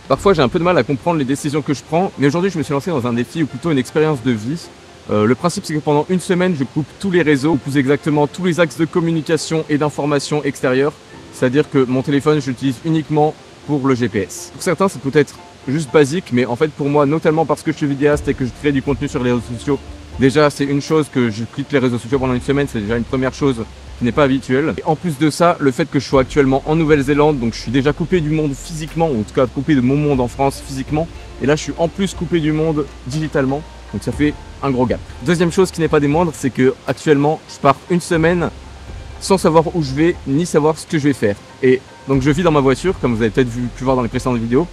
Parfois j'ai un peu de mal à comprendre les décisions que je prends, mais aujourd'hui je me suis lancé dans un défi ou plutôt une expérience de vie. Le principe c'est que pendant une semaine je coupe tous les réseaux, ou plus exactement tous les axes de communication et d'information extérieure. C'est-à-dire que mon téléphone je l'utilise uniquement pour le GPS. Pour certains c'est peut-être juste basique, mais en fait pour moi, notamment parce que je suis vidéaste et que je crée du contenu sur les réseaux sociaux, déjà c'est une chose que je quitte les réseaux sociaux pendant une semaine, c'est déjà une première chose qui n'est pas habituelle. Et en plus de ça, le fait que je sois actuellement en Nouvelle-Zélande, donc je suis déjà coupé du monde physiquement, ou en tout cas coupé de mon monde en France physiquement, et là je suis en plus coupé du monde digitalement, donc ça fait un gros gap. Deuxième chose qui n'est pas des moindres, c'est que actuellement je pars une semaine sans savoir où je vais, ni savoir ce que je vais faire. Et donc je vis dans ma voiture, comme vous avez peut-être pu voir dans les précédentes vidéos,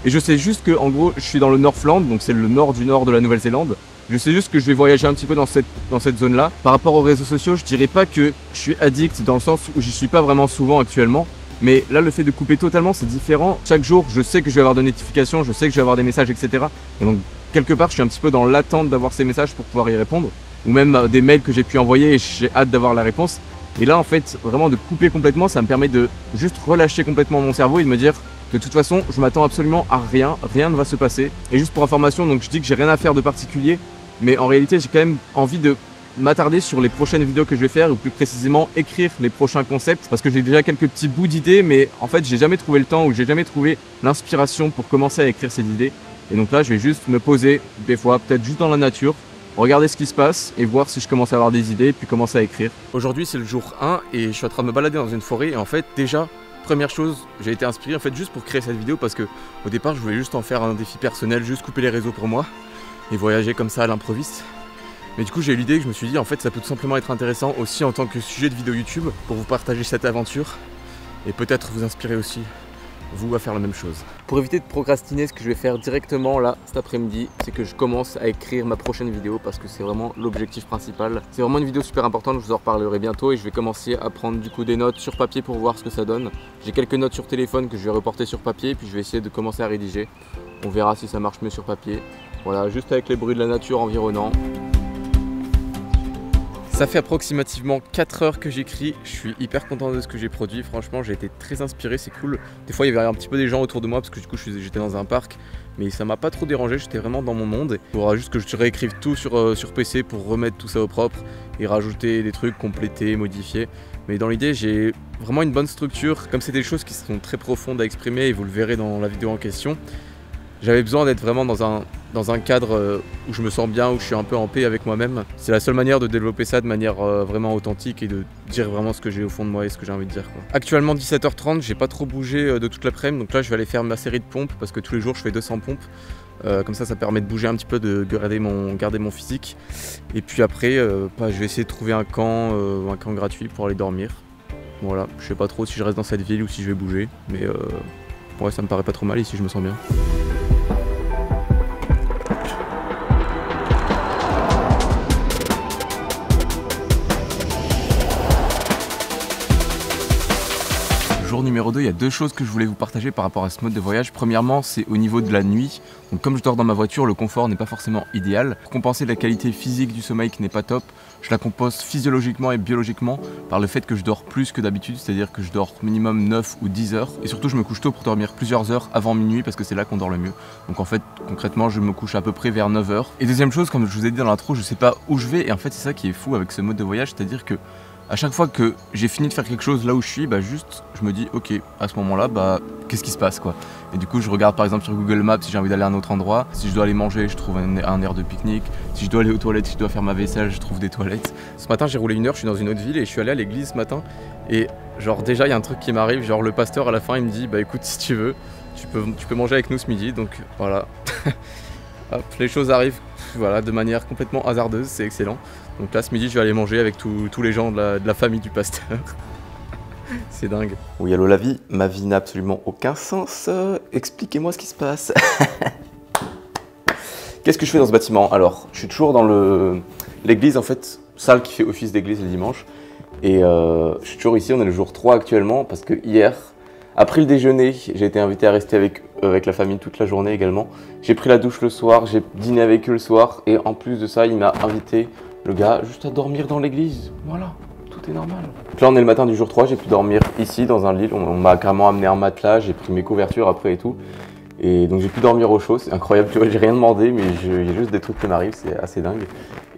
et je sais juste que en gros je suis dans le Northland, donc c'est le nord du nord de la Nouvelle-Zélande. Je sais juste que je vais voyager un petit peu dans cette zone-là. Par rapport aux réseaux sociaux, je dirais pas que je suis addict dans le sens où j'y suis pas vraiment souvent actuellement. Mais là, le fait de couper totalement, c'est différent. Chaque jour, je sais que je vais avoir des notifications, je sais que je vais avoir des messages, etc. Et donc, quelque part, je suis un petit peu dans l'attente d'avoir ces messages pour pouvoir y répondre. Ou même des mails que j'ai pu envoyer et j'ai hâte d'avoir la réponse. Et là, en fait, vraiment de couper complètement, ça me permet de juste relâcher complètement mon cerveau et de me dire que de toute façon, je m'attends absolument à rien, rien ne va se passer. Et juste pour information, donc je dis que j'ai rien à faire de particulier. Mais en réalité, j'ai quand même envie de m'attarder sur les prochaines vidéos que je vais faire, ou plus précisément écrire les prochains concepts, parce que j'ai déjà quelques petits bouts d'idées, mais en fait j'ai jamais trouvé le temps ou j'ai jamais trouvé l'inspiration pour commencer à écrire ces idées. Et donc là je vais juste me poser des fois, peut-être juste dans la nature, regarder ce qui se passe et voir si je commence à avoir des idées, puis commencer à écrire. Aujourd'hui c'est le jour 1 et je suis en train de me balader dans une forêt et en fait déjà, première chose, j'ai été inspiré en fait juste pour créer cette vidéo parce que au départ je voulais juste en faire un défi personnel, juste couper les réseaux pour moi et voyager comme ça à l'improviste. Mais du coup j'ai eu l'idée que je me suis dit en fait ça peut tout simplement être intéressant aussi en tant que sujet de vidéo YouTube pour vous partager cette aventure et peut-être vous inspirer aussi vous à faire la même chose. Pour éviter de procrastiner, ce que je vais faire directement là cet après-midi, c'est que je commence à écrire ma prochaine vidéo parce que c'est vraiment l'objectif principal. C'est vraiment une vidéo super importante, je vous en reparlerai bientôt et je vais commencer à prendre du coup des notes sur papier pour voir ce que ça donne. J'ai quelques notes sur téléphone que je vais reporter sur papier puis je vais essayer de commencer à rédiger. On verra si ça marche mieux sur papier. Voilà, juste avec les bruits de la nature environnant. Ça fait approximativement 4 heures que j'écris, je suis hyper content de ce que j'ai produit, franchement j'ai été très inspiré, c'est cool. Des fois il y avait un petit peu des gens autour de moi parce que du coup j'étais dans un parc, mais ça m'a pas trop dérangé, j'étais vraiment dans mon monde. Il faudra juste que je réécrive tout sur PC pour remettre tout ça au propre et rajouter des trucs, compléter, modifier. Mais dans l'idée j'ai vraiment une bonne structure, comme c'est des choses qui sont très profondes à exprimer et vous le verrez dans la vidéo en question. J'avais besoin d'être vraiment dans un cadre où je me sens bien, où je suis un peu en paix avec moi-même. C'est la seule manière de développer ça de manière vraiment authentique et de dire vraiment ce que j'ai au fond de moi et ce que j'ai envie de dire, quoi. Actuellement 17h30, j'ai pas trop bougé de toute l'après-midi, donc là je vais aller faire ma série de pompes parce que tous les jours je fais 200 pompes. Comme ça permet de bouger un petit peu, de garder mon physique. Et puis après, je vais essayer de trouver un camp gratuit pour aller dormir. Voilà, je sais pas trop si je reste dans cette ville ou si je vais bouger, mais ouais, ça me paraît pas trop mal ici, je me sens bien. Jour numéro 2, il y a deux choses que je voulais vous partager par rapport à ce mode de voyage. Premièrement, c'est au niveau de la nuit. Donc comme je dors dans ma voiture, le confort n'est pas forcément idéal. Pour compenser la qualité physique du sommeil qui n'est pas top, je la compense physiologiquement et biologiquement par le fait que je dors plus que d'habitude, c'est-à-dire que je dors minimum 9 ou 10 heures. Et surtout, je me couche tôt pour dormir plusieurs heures avant minuit parce que c'est là qu'on dort le mieux. Donc en fait, concrètement, je me couche à peu près vers 9 heures. Et deuxième chose, comme je vous ai dit dans l'intro, je sais pas où je vais. Et en fait, c'est ça qui est fou avec ce mode de voyage, c'est-à-dire que à chaque fois que j'ai fini de faire quelque chose là où je suis, juste je me dis ok, à ce moment là, qu'est-ce qui se passe quoi. Et du coup je regarde par exemple sur Google Maps si j'ai envie d'aller à un autre endroit, si je dois aller manger je trouve un aire de pique-nique, si je dois aller aux toilettes, si je dois faire ma vaisselle je trouve des toilettes. Ce matin j'ai roulé 1 heure, je suis dans une autre ville et je suis allé à l'église ce matin et genre déjà il y a un truc qui m'arrive, genre le pasteur à la fin il me dit bah écoute si tu veux, tu peux manger avec nous ce midi, donc voilà. Hop, les choses arrivent voilà, de manière complètement hasardeuse, c'est excellent. Donc là ce midi je vais aller manger avec tous les gens de la famille du pasteur. C'est dingue. Oui, allô la vie, ma vie n'a absolument aucun sens. Expliquez-moi ce qui se passe. Qu'est-ce que je fais dans ce bâtiment? Alors, je suis toujours dans l'église en fait, salle qui fait office d'église le dimanche. Et je suis toujours ici, on est le jour 3 actuellement parce que hier, après le déjeuner, j'ai été invité à rester avec la famille toute la journée également. J'ai pris la douche le soir, j'ai dîné avec eux le soir et en plus de ça, il m'a invité, le gars, juste à dormir dans l'église. Voilà, tout est normal. Donc là, on est le matin du jour 3, j'ai pu dormir ici dans un lit. On m'a carrément amené un matelas, j'ai pris mes couvertures après et tout. Et donc j'ai pu dormir au chaud, c'est incroyable, tu vois, j'ai rien demandé, mais il y a juste des trucs qui m'arrivent, c'est assez dingue.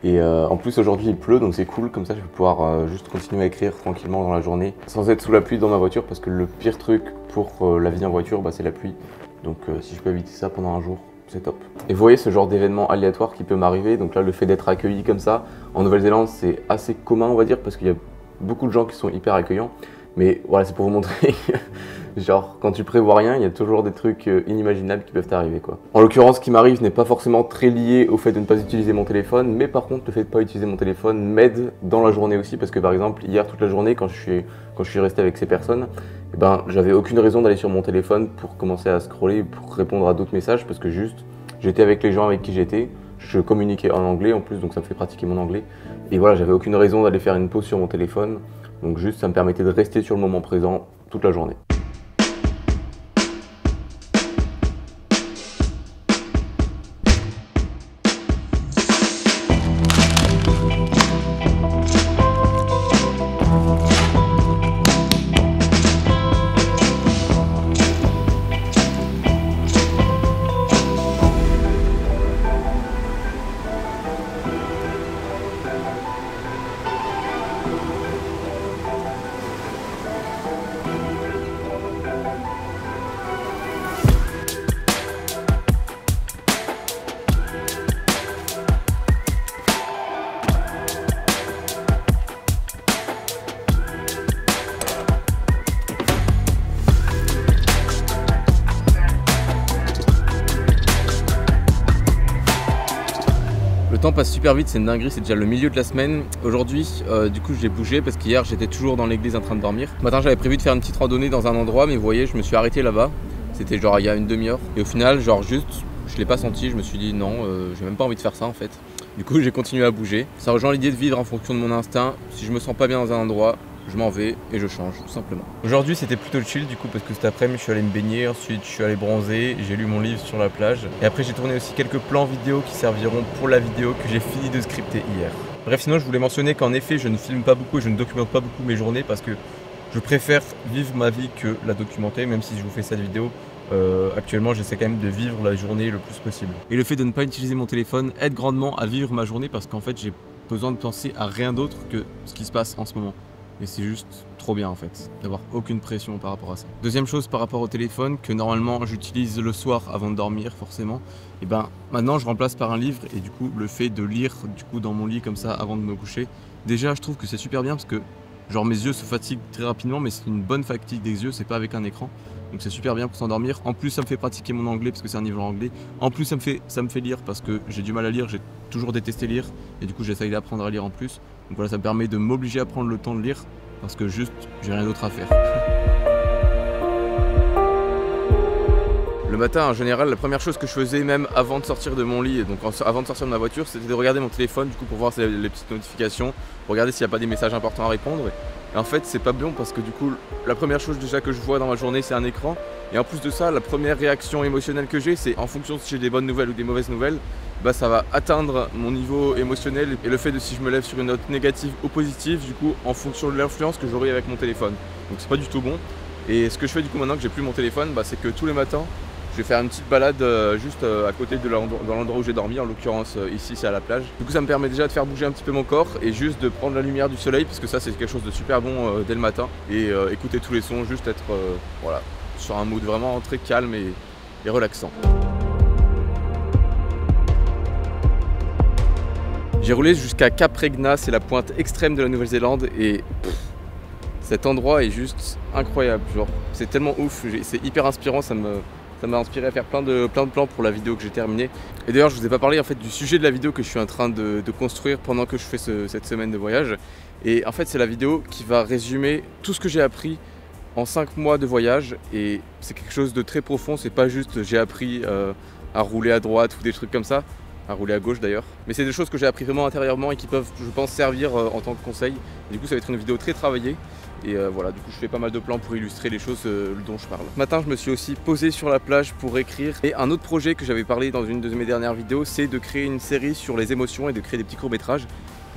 Et en plus aujourd'hui il pleut, donc c'est cool, comme ça je vais pouvoir juste continuer à écrire tranquillement dans la journée, sans être sous la pluie dans ma voiture, parce que le pire truc pour la vie en voiture, c'est la pluie. Donc si je peux éviter ça pendant un jour, c'est top. Et vous voyez ce genre d'événement aléatoire qui peut m'arriver, donc là le fait d'être accueilli comme ça, en Nouvelle-Zélande c'est assez commun on va dire, parce qu'il y a beaucoup de gens qui sont hyper accueillants. Mais voilà, c'est pour vous montrer que, genre, quand tu prévois rien, il y a toujours des trucs inimaginables qui peuvent t'arriver, quoi. En l'occurrence, ce qui m'arrive n'est pas forcément très lié au fait de ne pas utiliser mon téléphone, mais par contre, le fait de ne pas utiliser mon téléphone m'aide dans la journée aussi, parce que par exemple, hier, toute la journée, quand je suis resté avec ces personnes, eh ben, j'avais aucune raison d'aller sur mon téléphone pour commencer à scroller, pour répondre à d'autres messages, parce que juste, j'étais avec les gens avec qui j'étais, je communiquais en anglais en plus, donc ça me fait pratiquer mon anglais. Et voilà, j'avais aucune raison d'aller faire une pause sur mon téléphone. Donc juste, ça me permettait de rester sur le moment présent toute la journée. Le temps passe super vite, c'est une dinguerie, c'est déjà le milieu de la semaine. Aujourd'hui, du coup, j'ai bougé parce qu'hier, j'étais toujours dans l'église en train de dormir. Ce matin, j'avais prévu de faire une petite randonnée dans un endroit, mais vous voyez, je me suis arrêté là-bas. C'était genre il y a une demi-heure. Et au final, genre juste, je l'ai pas senti, je me suis dit non, j'ai même pas envie de faire ça en fait. Du coup, j'ai continué à bouger. Ça rejoint l'idée de vivre en fonction de mon instinct. Si je me sens pas bien dans un endroit, je m'en vais et je change tout simplement. Aujourd'hui c'était plutôt chill du coup parce que cet après-midi je suis allé me baigner, ensuite je suis allé bronzer, j'ai lu mon livre sur la plage et après j'ai tourné aussi quelques plans vidéo qui serviront pour la vidéo que j'ai fini de scripter hier. Bref, sinon je voulais mentionner qu'en effet je ne filme pas beaucoup et je ne documente pas beaucoup mes journées parce que je préfère vivre ma vie que la documenter, même si je vous fais cette vidéo. Actuellement j'essaie quand même de vivre la journée le plus possible. Et le fait de ne pas utiliser mon téléphone aide grandement à vivre ma journée parce qu'en fait j'ai besoin de penser à rien d'autre que ce qui se passe en ce moment. Et c'est juste trop bien en fait, d'avoir aucune pression par rapport à ça. Deuxième chose par rapport au téléphone, que normalement j'utilise le soir avant de dormir forcément, et ben maintenant je remplace par un livre et du coup le fait de lire du coup dans mon lit comme ça avant de me coucher, déjà je trouve que c'est super bien parce que genre mes yeux se fatiguent très rapidement mais c'est une bonne fatigue des yeux, c'est pas avec un écran. Donc c'est super bien pour s'endormir. En plus ça me fait pratiquer mon anglais parce que c'est un niveau en anglais. En plus ça me fait lire parce que j'ai du mal à lire, j'ai toujours détesté lire et du coup j'essaye d'apprendre à lire en plus. Donc voilà, ça me permet de m'obliger à prendre le temps de lire parce que juste j'ai rien d'autre à faire. Le matin en général, la première chose que je faisais même avant de sortir de mon lit, et donc avant de sortir de ma voiture, c'était de regarder mon téléphone du coup pour voir les petites notifications, pour regarder s'il n'y a pas des messages importants à répondre. Et en fait c'est pas bon parce que du coup la première chose déjà que je vois dans ma journée c'est un écran. Et en plus de ça, la première réaction émotionnelle que j'ai, c'est en fonction si j'ai des bonnes nouvelles ou des mauvaises nouvelles, bah ça va atteindre mon niveau émotionnel et le fait de si je me lève sur une note négative ou positive, du coup en fonction de l'influence que j'aurai avec mon téléphone. Donc c'est pas du tout bon. Et ce que je fais du coup maintenant que j'ai plus mon téléphone, bah, c'est que tous les matins, je vais faire une petite balade juste à côté de l'endroit où j'ai dormi, en l'occurrence ici c'est à la plage. Du coup ça me permet déjà de faire bouger un petit peu mon corps et juste de prendre la lumière du soleil parce que ça c'est quelque chose de super bon dès le matin. Et écouter tous les sons, juste être voilà, sur un mood vraiment très calme et relaxant. J'ai roulé jusqu'à Cap Regna, c'est la pointe extrême de la Nouvelle-Zélande et cet endroit est juste incroyable. Genre, c'est tellement ouf, c'est hyper inspirant, ça m'a inspiré à faire plein de plans pour la vidéo que j'ai terminée. Et d'ailleurs, je vous ai pas parlé en fait du sujet de la vidéo que je suis en train de construire pendant que je fais cette semaine de voyage. Et en fait, c'est la vidéo qui va résumer tout ce que j'ai appris en 5 mois de voyage. Et c'est quelque chose de très profond, c'est pas juste j'ai appris à rouler à droite ou des trucs comme ça. À rouler à gauche d'ailleurs. Mais c'est des choses que j'ai appris vraiment intérieurement et qui peuvent, je pense, servir en tant que conseil. Et du coup, ça va être une vidéo très travaillée. Et voilà, du coup, je fais pas mal de plans pour illustrer les choses dont je parle. Ce matin, je me suis aussi posé sur la plage pour écrire. Et un autre projet que j'avais parlé dans une de mes dernières vidéos, c'est de créer une série sur les émotions et de créer des petits courts-métrages.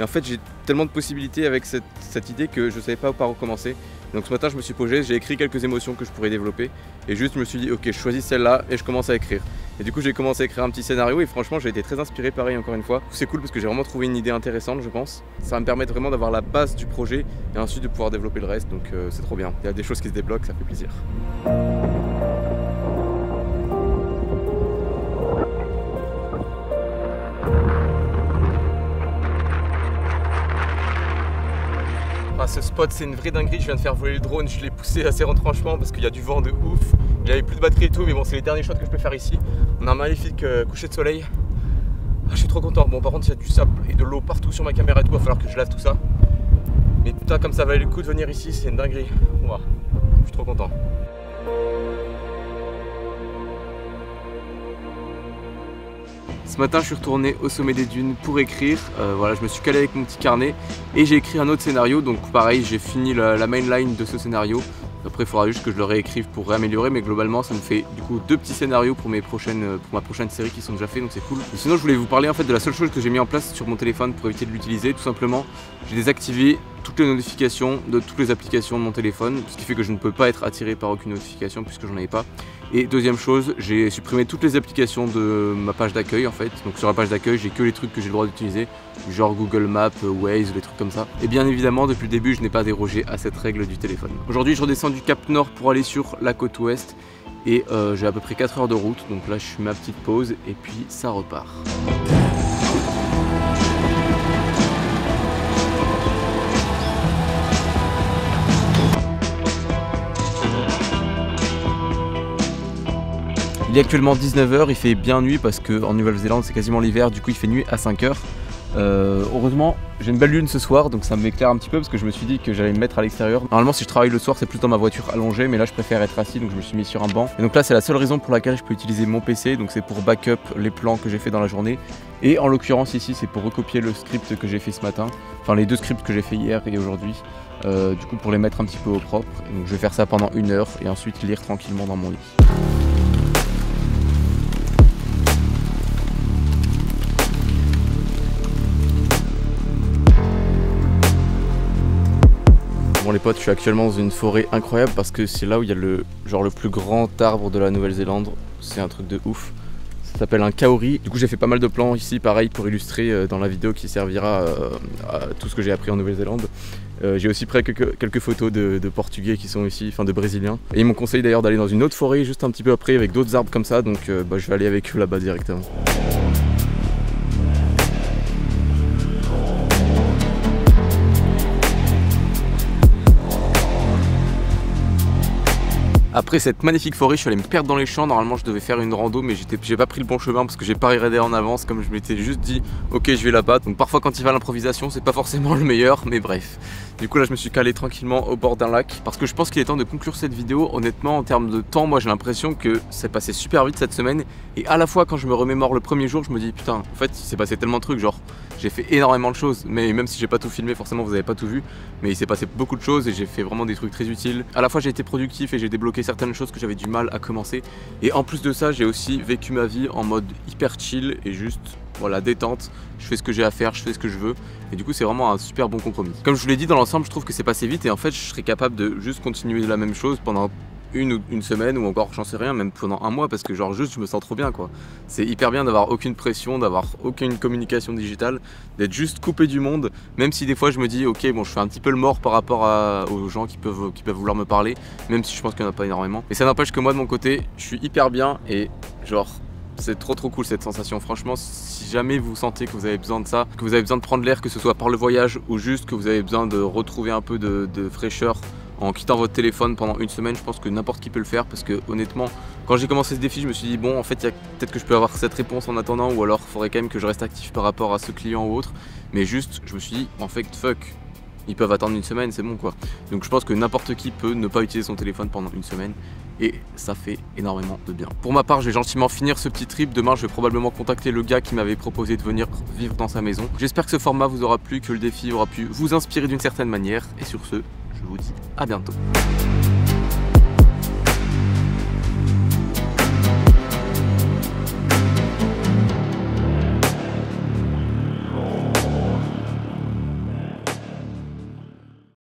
Et en fait j'ai tellement de possibilités avec cette idée que je ne savais pas par où commencer. Donc ce matin je me suis posé, j'ai écrit quelques émotions que je pourrais développer et juste je me suis dit ok, je choisis celle-là et je commence à écrire. Et du coup j'ai commencé à écrire un petit scénario et franchement j'ai été très inspiré pareil encore une fois. C'est cool parce que j'ai vraiment trouvé une idée intéressante je pense. Ça va me permettre vraiment d'avoir la base du projet et ensuite de pouvoir développer le reste, donc c'est trop bien. Il y a des choses qui se débloquent, ça fait plaisir. Ah, ce spot c'est une vraie dinguerie, je viens de faire voler le drone, je l'ai poussé assez retranchement parce qu'il y a du vent de ouf. Il avait plus de batterie et tout, mais bon c'est les derniers shots que je peux faire ici. On a un magnifique coucher de soleil. Ah, je suis trop content. Bon par contre il y a du sable et de l'eau partout sur ma caméra et tout, il va falloir que je lave tout ça. Mais putain comme ça valait le coup de venir ici, c'est une dinguerie. Wow. Je suis trop content. Ce matin je suis retourné au sommet des dunes pour écrire, voilà, je me suis calé avec mon petit carnet et j'ai écrit un autre scénario, donc pareil j'ai fini la main line de ce scénario. Après il faudra juste que je le réécrive pour réaméliorer, mais globalement ça me fait du coup 2 petits scénarios pour ma prochaine série qui sont déjà faits, donc c'est cool. Et sinon je voulais vous parler en fait de la seule chose que j'ai mis en place sur mon téléphone pour éviter de l'utiliser, tout simplement j'ai désactivé toutes les notifications de toutes les applications de mon téléphone, ce qui fait que je ne peux pas être attiré par aucune notification puisque j'en avais pas. Et deuxième chose, j'ai supprimé toutes les applications de ma page d'accueil en fait. Donc sur la page d'accueil, j'ai que les trucs que j'ai le droit d'utiliser, genre Google Maps, Waze, des trucs comme ça. Et bien évidemment, depuis le début, je n'ai pas dérogé à cette règle du téléphone. Aujourd'hui, je redescends du Cap Nord pour aller sur la côte ouest. Et j'ai à peu près 4 heures de route. Donc là, je fais ma petite pause et puis ça repart. Il est actuellement 19 h, il fait bien nuit parce qu'en Nouvelle-Zélande c'est quasiment l'hiver, du coup il fait nuit à 5 h. Heureusement j'ai une belle lune ce soir donc ça m'éclaire un petit peu parce que je me suis dit que j'allais me mettre à l'extérieur. Normalement si je travaille le soir c'est plus dans ma voiture allongée, mais là je préfère être assis donc je me suis mis sur un banc. Et donc là c'est la seule raison pour laquelle je peux utiliser mon PC, donc c'est pour backup les plans que j'ai fait dans la journée. Et en l'occurrence ici c'est pour recopier le script que j'ai fait ce matin, enfin les 2 scripts que j'ai fait hier et aujourd'hui. Du coup pour les mettre un petit peu au propre. Donc je vais faire ça pendant 1 heure et ensuite lire tranquillement dans mon lit. Bon les potes, je suis actuellement dans une forêt incroyable parce que c'est là où il y a le plus grand arbre de la Nouvelle-Zélande. C'est un truc de ouf. Ça s'appelle un kauri. Du coup j'ai fait pas mal de plans ici pareil pour illustrer dans la vidéo qui servira à tout ce que j'ai appris en Nouvelle-Zélande. J'ai aussi pris quelques photos de Portugais qui sont ici, enfin de Brésiliens. Et ils m'ont conseillé d'ailleurs d'aller dans une autre forêt juste un petit peu après avec d'autres arbres comme ça. Donc je vais aller avec eux là-bas directement. Après cette magnifique forêt, je suis allé me perdre dans les champs. Normalement je devais faire une rando mais j'ai pas pris le bon chemin parce que j'ai pas regardé en avance, comme je m'étais juste dit ok je vais là-bas. Donc parfois quand il va à l'improvisation c'est pas forcément le meilleur, mais bref. Du coup là je me suis calé tranquillement au bord d'un lac parce que je pense qu'il est temps de conclure cette vidéo. Honnêtement en termes de temps, moi j'ai l'impression que c'est passé super vite cette semaine. Et à la fois quand je me remémore le premier jour je me dis putain en fait il s'est passé tellement de trucs, genre j'ai fait énormément de choses. Mais même si j'ai pas tout filmé, forcément vous avez pas tout vu, mais il s'est passé beaucoup de choses et j'ai fait vraiment des trucs très utiles. À la fois j'ai été productif et j'ai débloqué certaines choses que j'avais du mal à commencer. Et en plus de ça j'ai aussi vécu ma vie en mode hyper chill et juste voilà détente. Je fais ce que j'ai à faire, je fais ce que je veux. Et du coup c'est vraiment un super bon compromis. Comme je vous l'ai dit, dans l'ensemble je trouve que c'est passé vite et en fait je serais capable de juste continuer la même chose pendant une semaine ou encore j'en sais rien, même pendant 1 mois, parce que genre juste je me sens trop bien quoi. C'est hyper bien d'avoir aucune pression, d'avoir aucune communication digitale, d'être juste coupé du monde, même si des fois je me dis ok bon je fais un petit peu le mort par rapport aux gens qui peuvent vouloir me parler, même si je pense qu'il n'y en a pas énormément. Et ça n'empêche que moi de mon côté je suis hyper bien et genre c'est trop cool cette sensation. Franchement si jamais vous sentez que vous avez besoin de ça, que vous avez besoin de prendre l'air, que ce soit par le voyage ou juste que vous avez besoin de retrouver un peu de fraîcheur en quittant votre téléphone pendant 1 semaine, je pense que n'importe qui peut le faire parce que honnêtement quand j'ai commencé ce défi je me suis dit bon en fait peut-être que je peux avoir cette réponse en attendant ou alors il faudrait quand même que je reste actif par rapport à ce client ou autre, mais juste je me suis dit en fait fuck, ils peuvent attendre 1 semaine, c'est bon quoi. Donc je pense que n'importe qui peut ne pas utiliser son téléphone pendant 1 semaine et ça fait énormément de bien. Pour ma part je vais gentiment finir ce petit trip. Demain je vais probablement contacter le gars qui m'avait proposé de venir vivre dans sa maison. J'espère que ce format vous aura plu, que le défi aura pu vous inspirer d'une certaine manière et sur ce je vous dis à bientôt.